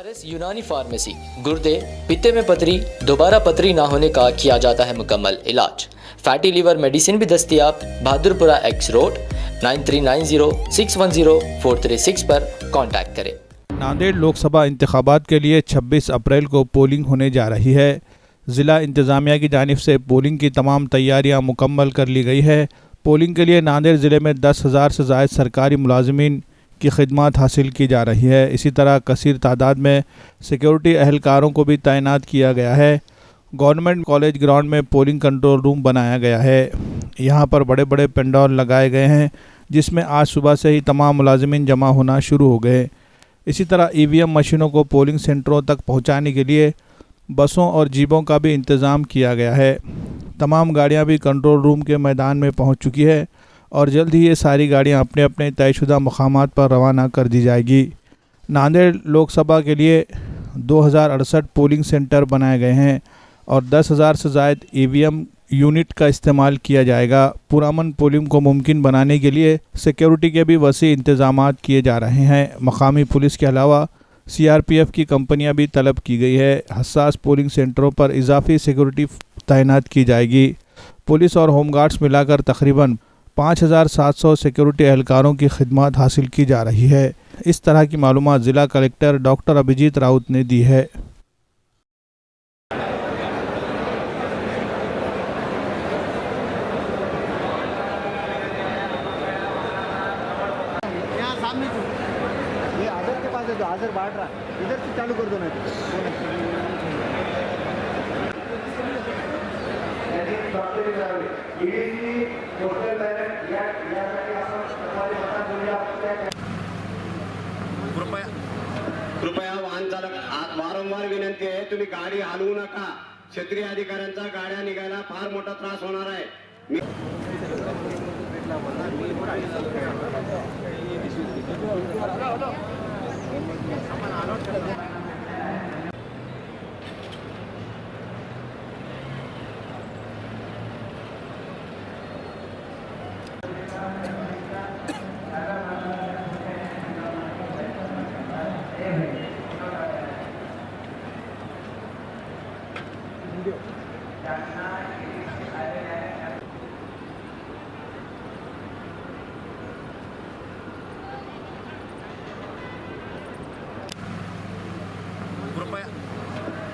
ARS यूनानी pharmacy गुर्दे पित्ते में पथरी दोबारा पथरी ना होने का किया जाता है मुकम्मल इलाज। फैटी लीवर मेडिसिन भी दस्तियाब। बहादुरपुरा एक्स रोड 9390610436 पर कांटेक्ट करें। नांदेड़ लोकसभा इंतखाबात के लिए 26 अप्रैल को पोलिंग होने जा रही है। ज़िला इंतज़ामिया की जानिब से पोलिंग की तमाम तैयारियां मुकम्मल कर ली गई है। पोलिंग के लिए नांदेड़ ज़िले में 10,000 से ज़ायद सरकारी मुलाजिमीन की खिदमत हासिल की जा रही है। इसी तरह कसीर तादाद में सिक्योरिटी अहलकारों को भी तैनात किया गया है। गवर्नमेंट कॉलेज ग्राउंड में पोलिंग कंट्रोल रूम बनाया गया है। यहाँ पर बड़े बड़े पेंडॉल लगाए गए हैं, जिसमें आज सुबह से ही तमाम मुलाजिमीन जमा होना शुरू हो गए। इसी तरह EVM मशीनों को पोलिंग सेंटरों तक पहुँचाने के लिए बसों और जीपों का भी इंतज़ाम किया गया है। तमाम गाड़ियाँ भी कंट्रोल रूम के मैदान में पहुँच चुकी है और जल्द ही ये सारी गाड़ियां अपने अपने तयशुदा मकामात पर रवाना कर दी जाएगी। नांदेड़ लोकसभा के लिए 2068 पोलिंग सेंटर बनाए गए हैं और 10,000 से ज़ायद EVM यूनिट का इस्तेमाल किया जाएगा। पुरअमन पोलिंग को मुमकिन बनाने के लिए सिक्योरिटी के भी वसी इंतज़ामात किए जा रहे हैं। मकामी पुलिस के अलावा CRPF की कंपनियां भी तलब की गई है। हसास पोलिंग सेंटरों पर इजाफी सिक्योरिटी तैनात की जाएगी। पुलिस और होमगार्ड्स मिलाकर तकरीबन 5,700 सिक्योरिटी एहलकारों की खिदमत हासिल की जा रही है। इस तरह की मालूमात ज़िला कलेक्टर डॉक्टर अभिजीत राउत ने दी है। यहाँ सामने ये आजर के पास है, जो आजर बांट रहा है, इधर से चालू कर दो ना। कृपया वाहन चालक वारंवार विनंती आहे, तुम्ही गाडी हलवू नका। क्षेत्रीय अधिकाऱ्यांचा गाड्या निघायला फार मोठा त्रास होणार आहे।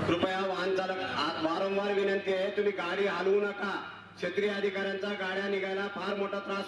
कृपया वाहन चालक वारंवार विनंती आहे, तुम्ही गाडी हलवू नका। क्षेत्रीय अधिकाऱ्यांचा गाड्या निघायला फार मोठा त्रास